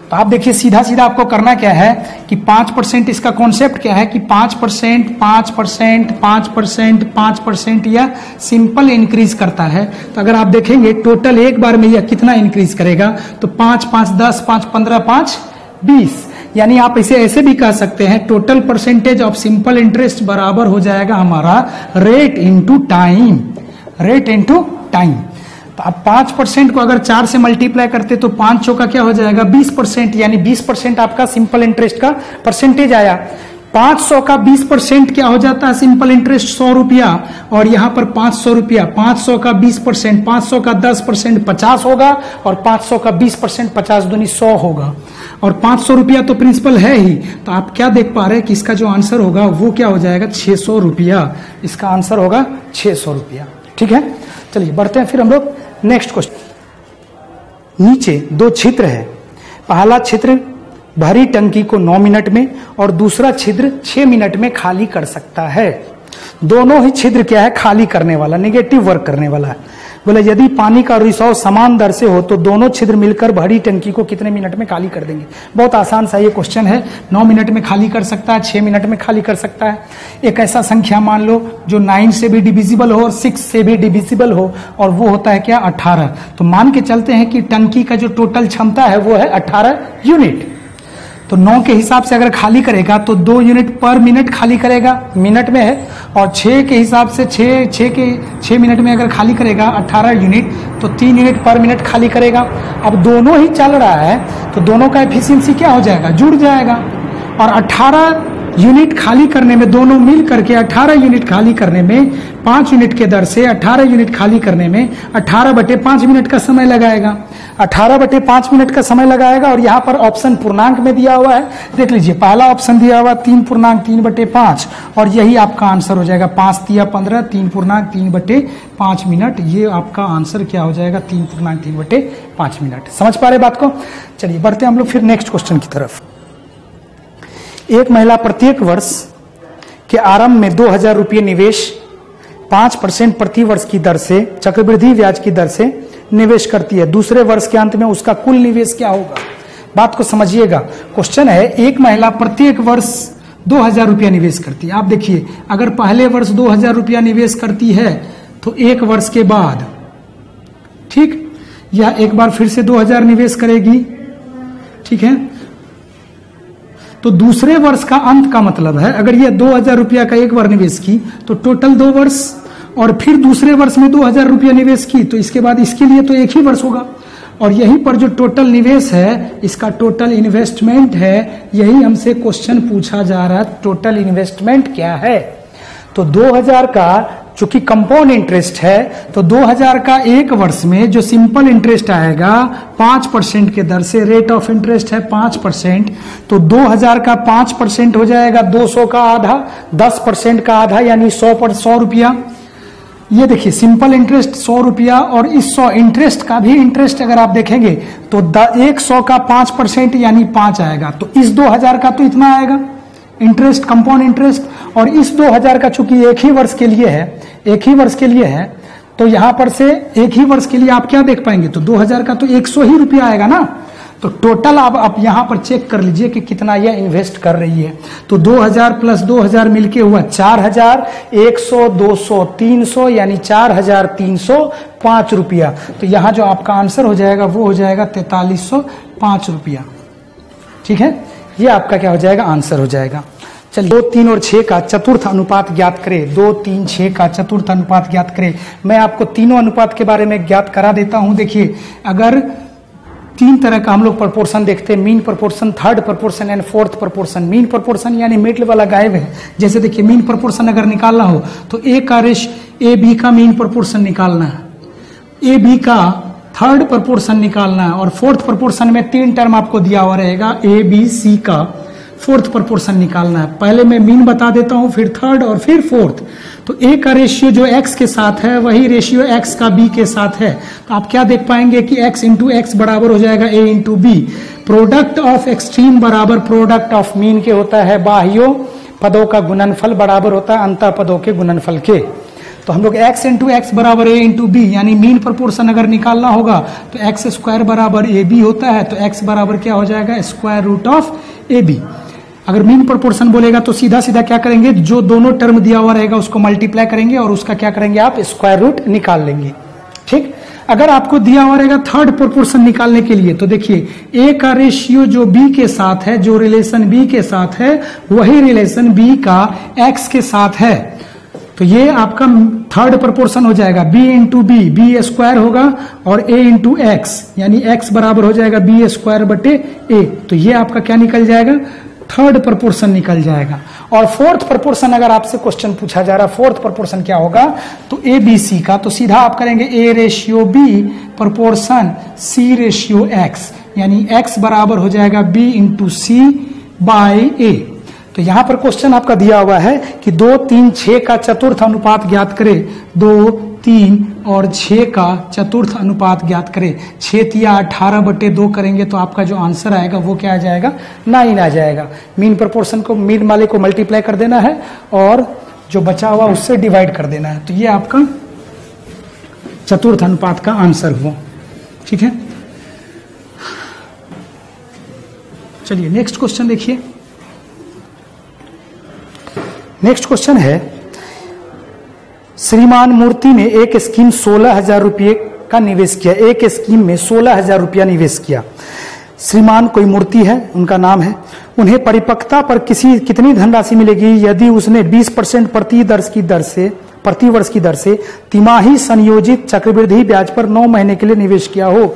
Speaker 1: तो आप देखिए सीधा सीधा आपको करना क्या है कि 5%, इसका कॉन्सेप्ट क्या है कि 5%, 5%, 5%, 5% यह सिंपल इंक्रीज करता है। तो अगर आप देखेंगे टोटल एक बार में यह कितना इंक्रीज करेगा, तो 5, 5, 10, 5, 15, 5, 20। यानी आप इसे ऐसे भी कह सकते हैं total percentage of simple interest बराबर हो जाएगा हमारा rate into time, rate into time. तो आप 5% को अगर 4 से मल्टीप्लाई करते तो 5 चौका क्या हो जाएगा 20%, यानी 20% आपका सिंपल इंटरेस्ट का परसेंटेज आया। 500 का 20% क्या हो जाता है सिंपल इंटरेस्ट 100 रुपया, और यहां पर 500 रुपया। 500 का 20%, 500 का 10% 50 होगा, और 500 का 20% 50 दूनी 100 होगा, और 500 रुपया तो प्रिंसिपल है ही। तो आप क्या देख पा रहे हैं कि इसका जो आंसर होगा वो क्या हो जाएगा 600 रुपया। इसका आंसर होगा 600 रुपया। ठीक है, चलिए बढ़ते हैं फिर हम लोग नेक्स्ट क्वेश्चन। नीचे 2 छिद्र है, पहला छिद्र भरी टंकी को 9 मिनट में और दूसरा छिद्र 6 मिनट में खाली कर सकता है। दोनों ही छिद्र क्या है खाली करने वाला, नेगेटिव वर्क करने वाला है। बोले यदि पानी का रिसाव समान दर से हो तो दोनों छिद्र मिलकर भरी टंकी को कितने मिनट में खाली कर देंगे। बहुत आसान सा ये क्वेश्चन है। 9 मिनट में खाली कर सकता है, 6 मिनट में खाली कर सकता है। एक ऐसा संख्या मान लो जो 9 से भी डिविजिबल हो और 6 से भी डिविजिबल हो, और वो होता है क्या 18। तो मान के चलते हैं कि टंकी का जो टोटल क्षमता है वो है 18 यूनिट। तो 9 के हिसाब से अगर खाली करेगा तो 2 यूनिट पर मिनट खाली करेगा, मिनट में है। और 6 के हिसाब से 6 मिनट में अगर खाली करेगा 18 यूनिट, तो 3 यूनिट पर मिनट खाली करेगा। अब दोनों ही चल रहा है तो दोनों का एफिशिएंसी क्या हो जाएगा, जुड़ जाएगा। और 18 यूनिट खाली करने में, दोनों मिल करके 18 यूनिट खाली करने में 5 यूनिट के दर से 18 यूनिट खाली करने में 18/5 मिनट का समय लगाएगा। 18/5 मिनट का समय लगाएगा। और यहाँ पर ऑप्शन पूर्णांक में दिया हुआ है, देख लीजिए पहला ऑप्शन दिया हुआ 3.3/5, और यही आपका आंसर हो जाएगा। 5 तिया 15, 3.3/5 मिनट। ये आपका आंसर क्या हो जाएगा 3.3/5 मिनट। समझ पा रहे बात को। चलिए बढ़ते हैं हम लोग फिर नेक्स्ट क्वेश्चन की तरफ। एक महिला प्रत्येक वर्ष के आरंभ में 2,000 रुपये निवेश 5% प्रति वर्ष की दर से चक्रवृद्धि ब्याज की दर से निवेश करती है। दूसरे वर्ष के अंत में उसका कुल निवेश क्या होगा? बात को समझिएगा। क्वेश्चन है, एक महिला प्रत्येक वर्ष 2,000 रुपया निवेश करती है। आप देखिए, अगर पहले वर्ष 2,000 रुपया निवेश करती है तो एक वर्ष के बाद, ठीक, यह एक बार फिर से 2,000 निवेश करेगी, ठीक है। तो दूसरे वर्ष का अंत का मतलब है, अगर यह 2,000 रुपया का एक बार निवेश की तो टोटल 2 वर्ष, और फिर दूसरे वर्ष में 2,000 रुपया निवेश की तो इसके बाद इसके लिए तो एक ही वर्ष होगा। और यहीं पर जो टोटल निवेश है, इसका टोटल इन्वेस्टमेंट है, यही हमसे क्वेश्चन पूछा जा रहा है, टोटल इन्वेस्टमेंट क्या है। तो 2,000 का चूंकि कंपाउंड इंटरेस्ट है, तो 2,000 का एक वर्ष में जो सिंपल इंटरेस्ट आएगा 5% के दर से, रेट ऑफ इंटरेस्ट है 5%, तो 2,000 का 5% हो जाएगा 200 का आधा, 10% का आधा यानी 100 रुपया। ये देखिए सिंपल इंटरेस्ट 100 रुपया, और इस 100 इंटरेस्ट का भी इंटरेस्ट अगर आप देखेंगे तो 100 का 5% यानी 5 आएगा। तो इस 2,000 का तो इतना आएगा इंटरेस्ट, कंपाउंड इंटरेस्ट, और इस 2,000 का चूंकि एक ही वर्ष के लिए है, एक ही वर्ष के लिए है, तो यहां पर से एक ही वर्ष के लिए आप क्या देख पाएंगे, तो 2,000 का तो 100 ही रुपया आएगा ना। तो टोटल आप यहां पर चेक कर लीजिए कि कितना यह इन्वेस्ट कर रही है। तो 2,000 प्लस 2,000 मिलके हुआ 4,000, 100, 200, 300 यानी 4,305 रुपया। तो यहां जो आपका आंसर हो जाएगा वो हो जाएगा 4,305 रुपया, ठीक है। ये आपका क्या हो जाएगा, आंसर हो जाएगा। चलिए 2, 3 और 6 का चतुर्थ अनुपात ज्ञात करें। 2, 3, 6 का चतुर्थ अनुपात ज्ञात करें। मैं आपको तीनों अनुपात के बारे में ज्ञात करा देता हूं। देखिए, अगर 3 तरह का हम लोग प्रोपोर्शन देखते हैं, mean proportion, third proportion and fourth proportion. Mean proportion यानी मिडिल वाला गायब है। जैसे देखिए, मीन प्रोपोर्शन अगर निकालना हो तो ए का रेश ए बी का मीन प्रोपोर्शन निकालना है, ए बी का थर्ड प्रोपोर्शन निकालना है, और फोर्थ प्रोपोर्शन में 3 टर्म आपको दिया हुआ रहेगा, ए बी सी का फोर्थ प्रोपोर्शन निकालना है। पहले मैं मीन बता देता हूं, फिर थर्ड और फिर फोर्थ। तो ए का रेशियो जो एक्स के साथ है वही रेशियो एक्स का बी के साथ है। तो आप क्या देख पाएंगे कि एक्स इंटू एक्स बराबर हो जाएगा A into B. Product of extreme बराबर प्रोडक्ट ऑफ मीन के होता है। बाह्यों पदों का गुणनफल बराबर होता है अंतः पदों के गुणनफल के। तो हम लोग x इंटू एक्स बराबर ए इंटू बी, यानी मीन प्रोपोर्शन अगर निकालना होगा तो एक्स स्क्वायर बराबर ए बी होता है। तो x बराबर क्या हो जाएगा, square root of a b. अगर मीन प्रोपोर्शन बोलेगा तो सीधा सीधा क्या करेंगे, जो दोनों टर्म दिया हुआ रहेगा उसको मल्टीप्लाई करेंगे और उसका क्या करेंगे, आप स्क्वायर रूट निकाल लेंगे, ठीक। अगर आपको दिया हुआ रहेगा थर्ड प्रोपोर्शन निकालने के लिए, तो देखिए ए का रेशियो जो बी के साथ है, जो रिलेशन बी के साथ है वही रिलेशन बी का एक्स के साथ है। तो ये आपका थर्ड प्रोपोर्शन हो जाएगा, b into b, b square होगा, और ए इंटू एक्स, यानी एक्स बराबर हो जाएगा बी स्क्वायर बटे ए। तो ये आपका क्या निकल जाएगा, थर्ड प्रोपोर्शन निकल जाएगा। और फोर्थ प्रोपोर्शन अगर आपसे क्वेश्चन पूछा जा रहा है, फोर्थ प्रोपोर्शन क्या होगा, तो ए बी सी का, तो सीधा आप करेंगे a ratio b proportion c ratio x, यानी एक्स बराबर हो जाएगा b into c by a. तो यहां पर क्वेश्चन आपका दिया हुआ है कि 2, 3, 6 का चतुर्थ अनुपात ज्ञात करें। 2, 3 और 6 का चतुर्थ अनुपात ज्ञात करें। 6 या 18 बटे 2 करेंगे तो आपका जो आंसर आएगा वो क्या आ जाएगा, 9 आ जाएगा। मीन प्रोपोर्शन को, मीन वाले को मल्टीप्लाई कर देना है और जो बचा हुआ उससे डिवाइड कर देना है। तो ये आपका चतुर्थ अनुपात का आंसर हुआ, ठीक है। चलिए नेक्स्ट क्वेश्चन देखिए। नेक्स्ट क्वेश्चन है, श्रीमान मूर्ति ने एक स्कीम 16,000 रुपये का निवेश किया। एक स्कीम में 16,000 रुपया निवेश किया। श्रीमान कोई मूर्ति है, उनका नाम है। उन्हें परिपक्वता पर कितनी धनराशि मिलेगी यदि उसने 20% प्रति वर्ष की दर से तिमाही संयोजित चक्रवृद्धि ब्याज पर 9 महीने के लिए निवेश किया हो।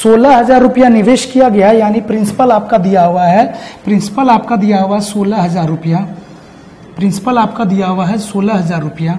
Speaker 1: 16,000 रुपया निवेश किया गया, यानी प्रिंसिपल आपका दिया हुआ है, प्रिंसिपल आपका दिया हुआ 16,000 रुपया, प्रिंसिपल आपका दिया हुआ है 16,000 रुपया।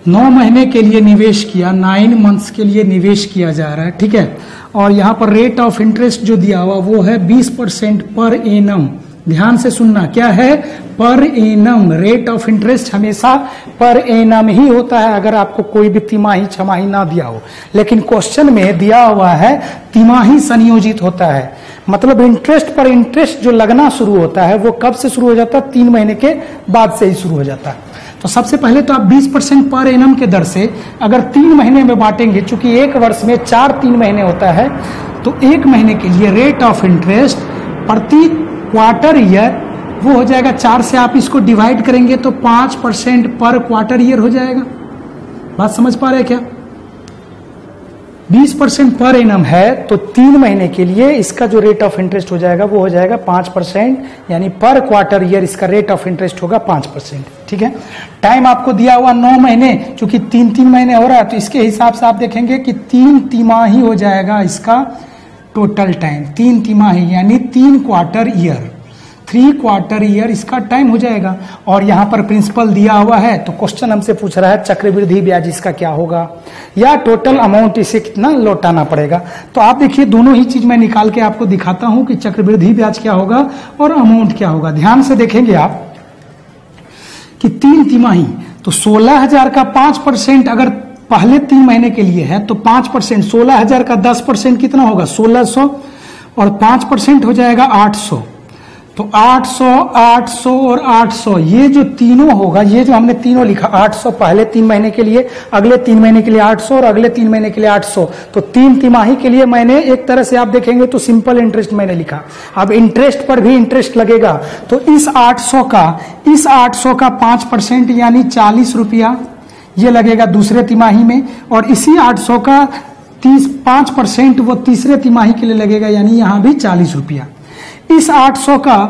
Speaker 1: 9 महीने के लिए निवेश किया, 9 मंथ्स के लिए निवेश किया जा रहा है, ठीक है। और यहाँ पर रेट ऑफ इंटरेस्ट जो दिया हुआ वो है 20% पर एनम, ध्यान से सुनना, क्या है? Per annum. Rate of interest हमेशा पर एनम ही होता है अगर आपको कोई भी तिमाही छमाही ना दिया हो, लेकिन क्वेश्चन में दिया हुआ है तिमाही संयोजित होता है। मतलब इंटरेस्ट पर इंटरेस्ट जो लगना शुरू होता है वो कब से शुरू हो जाता है? 3 महीने के बाद से ही शुरू हो जाता है। तो सबसे पहले तो आप 20% पर एनम के दर से अगर 3 महीने में बांटेंगे, चूंकि एक वर्ष में 3 महीने होता है, तो 1 महीने के लिए रेट ऑफ इंटरेस्ट प्रति क्वार्टर ईयर वो हो जाएगा 4 से आप इसको डिवाइड करेंगे तो 5% पर क्वार्टर ईयर हो जाएगा। बात समझ पा रहे हैं क्या? 20% पर एनम है तो 3 महीने के लिए इसका जो रेट ऑफ इंटरेस्ट हो जाएगा वो हो जाएगा 5%, यानी पर क्वार्टर ईयर इसका रेट ऑफ इंटरेस्ट होगा 5%। ठीक है। टाइम आपको दिया हुआ 9 महीने, चूंकि 3 महीने हो रहा है तो इसके हिसाब से आप देखेंगे कि 3 तिमाही हो जाएगा इसका टोटल टाइम। 3 तिमाही यानी 3 क्वार्टर ईयर, 3 क्वार्टर ईयर इसका टाइम हो जाएगा। और यहाँ पर प्रिंसिपल दिया हुआ है तो क्वेश्चन हमसे पूछ रहा है चक्रवृद्धि ब्याज इसका क्या होगा, या टोटल अमाउंट इसे कितना लौटाना पड़ेगा। तो आप देखिए दोनों ही चीज मैं निकाल के आपको दिखाता हूं कि चक्रवृद्धि ब्याज क्या होगा और अमाउंट क्या होगा। ध्यान से देखेंगे आप कि 3 तिमाही तो 16,000 का 5% अगर पहले 3 महीने के लिए है तो 5%, 16,000 का 10% कितना होगा? 1600, और 5% हो जाएगा 800। तो 800, 800 और 800 ये जो तीनों होगा, ये जो हमने तीनों लिखा 800 पहले 3 महीने के लिए, अगले 3 महीने के लिए 800 और अगले 3 महीने के लिए 800। तो 3 तिमाही के लिए मैंने एक तरह से आप देखेंगे तो सिंपल इंटरेस्ट मैंने लिखा। अब इंटरेस्ट पर भी इंटरेस्ट लगेगा तो इस 800 का 5% यानी 40 रुपया ये लगेगा दूसरे तिमाही में, और इसी 800 का 5% वो तीसरे तिमाही के लिए लगेगा, यानी यहां भी 40 रुपया। इस 800 का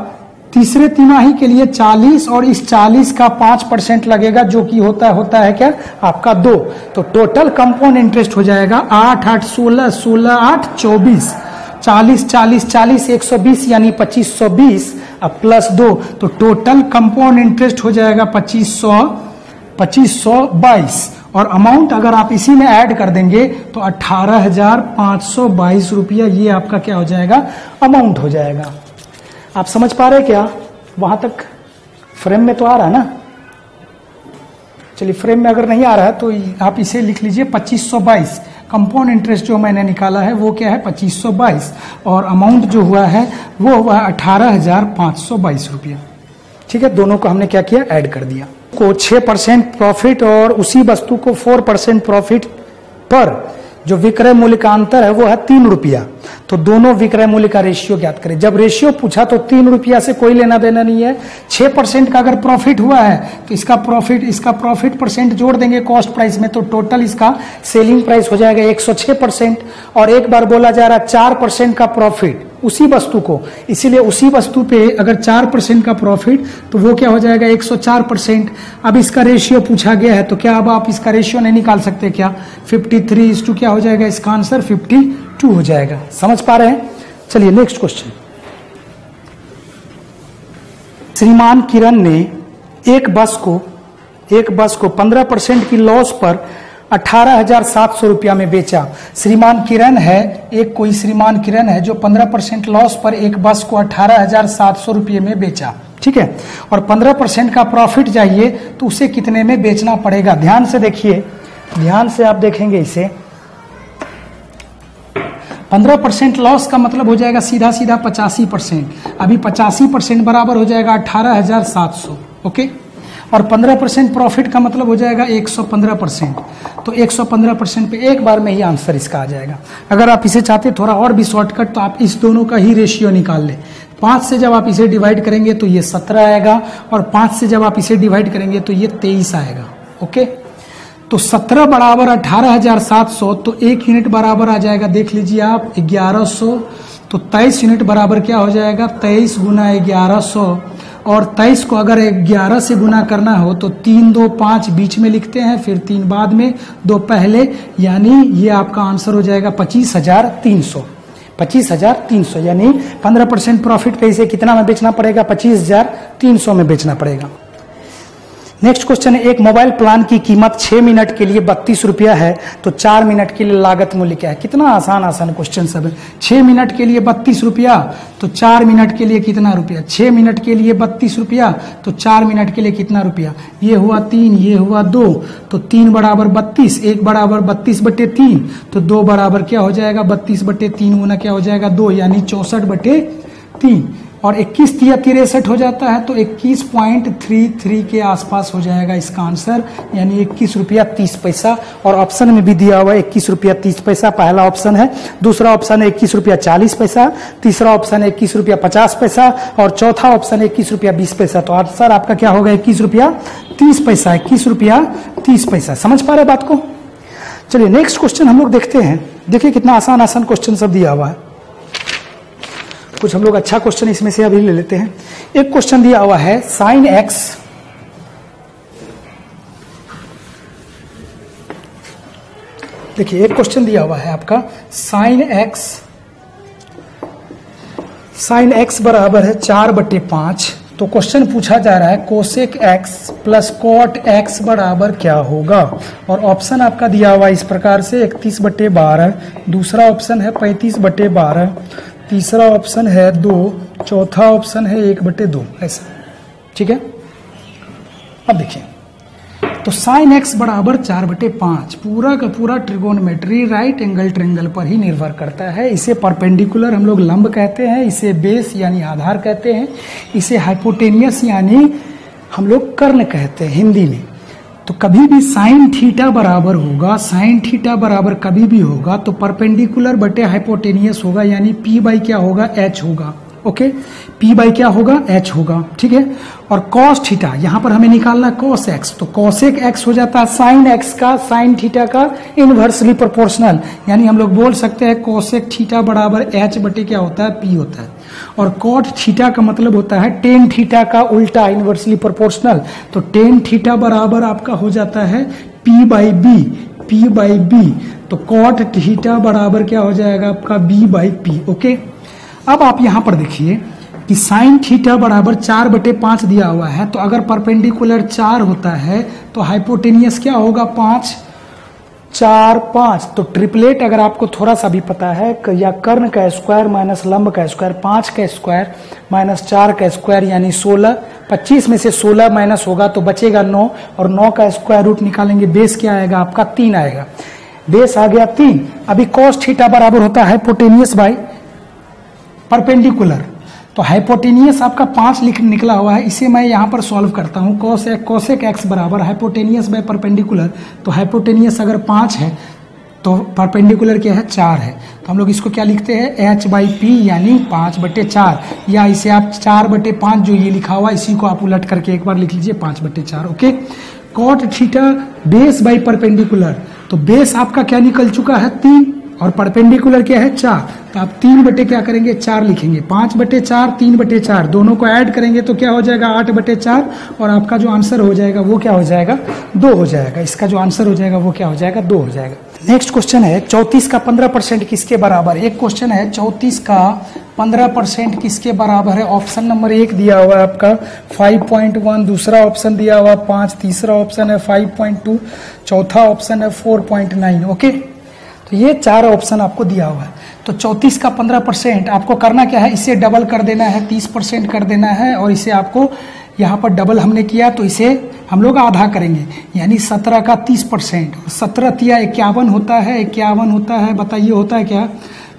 Speaker 1: तीसरे तिमाही के लिए 40 और इस 40 का 5% लगेगा, जो कि होता है क्या? आपका 2। तो टोटल कंपाउंड इंटरेस्ट हो जाएगा 8 8 16 16 8 24, 40 40 40 120 यानी 2520 अब प्लस 2, तो टोटल कंपाउंड इंटरेस्ट हो जाएगा 2522। और अमाउंट अगर आप इसी में ऐड कर देंगे तो 18,522 रुपया ये आपका क्या हो जाएगा? अमाउंट हो जाएगा। आप समझ पा रहे हैं क्या? वहां तक फ्रेम में तो आ रहा है ना? चलिए फ्रेम में अगर नहीं आ रहा है तो आप इसे लिख लीजिए 2522। कंपाउंड इंटरेस्ट जो मैंने निकाला है वो क्या है? 2522, और अमाउंट जो हुआ है वो हुआ 18,522 रुपया। ठीक है, दोनों को हमने क्या किया? ऐड कर दिया। को 6% प्रॉफिट और उसी वस्तु को 4% प्रॉफिट पर जो विक्रय मूल्य का अंतर है वो है 3 रुपया। तो दोनों विक्रय मूल्य का रेशियो ज्ञात करें। जब रेशियो पूछा तो 3 रुपया से कोई लेना देना नहीं है। 6% का अगर प्रॉफिट हुआ है तो इसका प्रॉफिट परसेंट जोड़ देंगे कॉस्ट प्राइस में, तो टोटल इसका सेलिंग प्राइस हो जाएगा 106%। और एक बार बोला जा रहा है 4% का प्रॉफिट उसी वस्तु को, इसीलिए उसी वस्तु पे अगर 4% का प्रॉफिट तो वो क्या हो जाएगा? 104%। अब इसका रेशियो पूछा गया है तो क्या अब आप इसका रेशियो नहीं निकाल सकते क्या? 53:2 क्या हो जाएगा? इसका आंसर 52 हो जाएगा। समझ पा रहे हैं? चलिए नेक्स्ट क्वेश्चन। श्रीमान किरण ने एक बस को 15% की लॉस पर 18,700 रुपया में बेचा। श्रीमान किरण है जो 15% लॉस पर एक बस को 18,700 रुपये में बेचा। ठीक है, और 15% का प्रॉफिट चाहिए तो उसे कितने में बेचना पड़ेगा? ध्यान से देखिए, ध्यान से आप देखेंगे इसे। 15% लॉस का मतलब हो जाएगा सीधा 85%। अभी 85% बराबर हो जाएगा 18,700। ओके, और 15% प्रॉफिट का मतलब हो जाएगा 115%। तो 115% पे एक बार में ही आंसर इसका आ जाएगा। अगर आप इसे चाहते थोड़ा और भी शॉर्टकट तो आप इस दोनों का ही रेशियो निकाल लें। 5 से जब आप इसे डिवाइड करेंगे तो ये 17 आएगा, और 5 से जब आप इसे डिवाइड करेंगे तो ये 23 आएगा। ओके, तो 17 बराबर 18,700, तो 1 यूनिट बराबर आ जाएगा, देख लीजिए आप 1100। तो 23 यूनिट बराबर क्या हो जाएगा? 23 गुना 1100, और 23 को अगर 11 से गुना करना हो तो 3 2 5 बीच में लिखते हैं, फिर 3 बाद में, 2 पहले, यानी ये आपका आंसर हो जाएगा 25,300। 25,300 यानी 15% प्रॉफिट पे इसे कितना में बेचना पड़ेगा? 25,300 में बेचना पड़ेगा। नेक्स्ट क्वेश्चन है, एक मोबाइल प्लान की कीमत 6 मिनट के लिए 32 रुपया है, तो 4 मिनट के लिए लागत मूल्य क्या है? कितना आसान क्वेश्चन सब है। 6 मिनट के लिए 32 रुपया, तो 4 मिनट के लिए कितना रुपया? 6 मिनट के लिए 32 रुपया, तो 4 मिनट के लिए कितना रुपया? ये हुआ 3, ये हुआ 2, तो 3 बराबर 32, 1 बराबर 32/3, तो 2 बराबर क्या हो जाएगा? 32/3 गुना क्या हो जाएगा? 2, यानी 64/3। और 21 या 63 हो जाता है, तो 21.33 के आसपास हो जाएगा इसका आंसर, यानी 21 रुपया 30 पैसा। और ऑप्शन में भी दिया हुआ है 21 रुपया 30 पैसा, पहला ऑप्शन है। दूसरा ऑप्शन है 21 रुपया 40 पैसा, तीसरा ऑप्शन है 21 रुपया 50 पैसा, और चौथा ऑप्शन है 21 रुपया 20 पैसा। तो आंसर आपका क्या होगा? 21 रुपया 30 पैसा, 21 रुपया 30 पैसा। समझ पा रहे बात को? चलिए नेक्स्ट क्वेश्चन हम लोग देखते हैं। देखिए कितना आसान क्वेश्चन सब दिया हुआ है। कुछ हम लोग अच्छा क्वेश्चन इसमें से अभी ले लेते हैं। एक क्वेश्चन दिया हुआ है sin x, देखिए एक क्वेश्चन दिया हुआ है आपका sin x बराबर है 4/5। तो क्वेश्चन पूछा जा रहा है cosec x plus cot x बराबर क्या होगा? और ऑप्शन आपका दिया हुआ इस प्रकार से 31/12, दूसरा ऑप्शन है 35/12, तीसरा ऑप्शन है 2, चौथा ऑप्शन है 1/2, ऐसा। ठीक है, अब देखिए, तो sin x बराबर 4/5 पूरा का पूरा ट्रिगोनोमेट्री राइट एंगल ट्रायंगल पर ही निर्भर करता है। इसे परपेंडिकुलर हम लोग लंब कहते हैं, इसे बेस यानी आधार कहते हैं, इसे हाइपोटेनियस यानी हम लोग कर्ण कहते हैं हिंदी में। तो कभी भी साइन थीटा बराबर होगा, साइन थीटा बराबर कभी भी होगा तो परपेंडिकुलर बटे हाइपोटेनियस होगा, यानी P बाई क्या होगा? H होगा। ओके, P बाई क्या होगा? H होगा। ठीक है, और cos थीटा यहां पर हमें निकालना cos x, तो cosec x हो जाता है sin x का sin थीटा का इनवर्सली प्रोपोर्शनल, यानी हम लोग बोल सकते हैं cosec थीटा बराबर H बटे क्या होता है? P होता है। और cot थीटा का मतलब होता है tan थीटा का उल्टा इनवर्सली प्रोपोर्शनल, तो tan थीटा बराबर आपका हो जाता है P बाई B, तो cot थीटा बराबर क्या हो जाएगा आपका? B by P। ओके, अब आप यहां पर देखिए कि साइन थीटा बराबर 4/5 दिया हुआ है, तो अगर परपेंडिकुलर 4 होता है तो हाइपोटेनियस क्या होगा? 5, 4, 5। तो ट्रिपलेट अगर आपको थोड़ा सा भी पता है, या कर्ण का स्क्वायर माइनस लंब का स्क्वायर, 5 का स्क्वायर माइनस 4 का स्क्वायर यानी 16, 25 में से 16 माइनस होगा तो बचेगा 9, और 9 का स्क्वायर रूट निकालेंगे, बेस क्या आएगा आपका? 3 आएगा। बेस आ गया 3। अभी cos थीटा बराबर होता है हाइपोटेनियस बाई परपेंडिकुलर, तो हाइपोटेनियस आपका 5 निकला हुआ है, इसे मैं यहाँ पर सॉल्व करता हूँ। cosec x बराबर हाइपोटेनियस बाय परपेंडिकुलर, तो हाइपोटेनियस अगर 5 है तो परपेंडिकुलर क्या है? 4 है, तो हम लोग इसको क्या लिखते हैं? h बाई पी, यानी 5/4, या इसे आप 4/5 जो ये लिखा हुआ इसी को आप उलट करके एक बार लिख लीजिए 5/4। Okay, cot theta base by perpendicular, तो बेस आपका क्या निकल चुका है? 3, और परपेंडिकुलर क्या है? 4, तो आप 3 बटे क्या करेंगे? 4 लिखेंगे। 5/4, 3/4 दोनों को ऐड करेंगे तो क्या हो जाएगा? 8/4, और आपका जो आंसर हो जाएगा वो क्या हो जाएगा? 2 हो जाएगा। इसका जो आंसर हो जाएगा वो क्या हो जाएगा? 2 हो जाएगा। नेक्स्ट क्वेश्चन है 34 का 15% किसके बराबर? एक क्वेश्चन है 34 का 15% किसके बराबर है? ऑप्शन नंबर 1 दिया हुआ है आपका 5.1, दूसरा ऑप्शन दिया हुआ 5, तीसरा ऑप्शन है 5.2, चौथा ऑप्शन है 4.9। ओके, तो ये 4 ऑप्शन आपको दिया हुआ है। तो 34 का 15% आपको करना क्या है? इसे डबल कर देना है, 30% कर देना है, और इसे आपको यहाँ पर डबल हमने किया तो इसे हम लोग आधा करेंगे, यानी 17 का 30%। 17 तिया 51 होता है, 51 होता है, बताइए होता है क्या?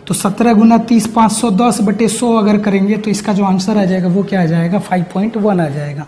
Speaker 1: तो 17 गुना 30 510/100 अगर करेंगे तो इसका जो आंसर आ जाएगा वो क्या आ जाएगा? 5.1 आ जाएगा।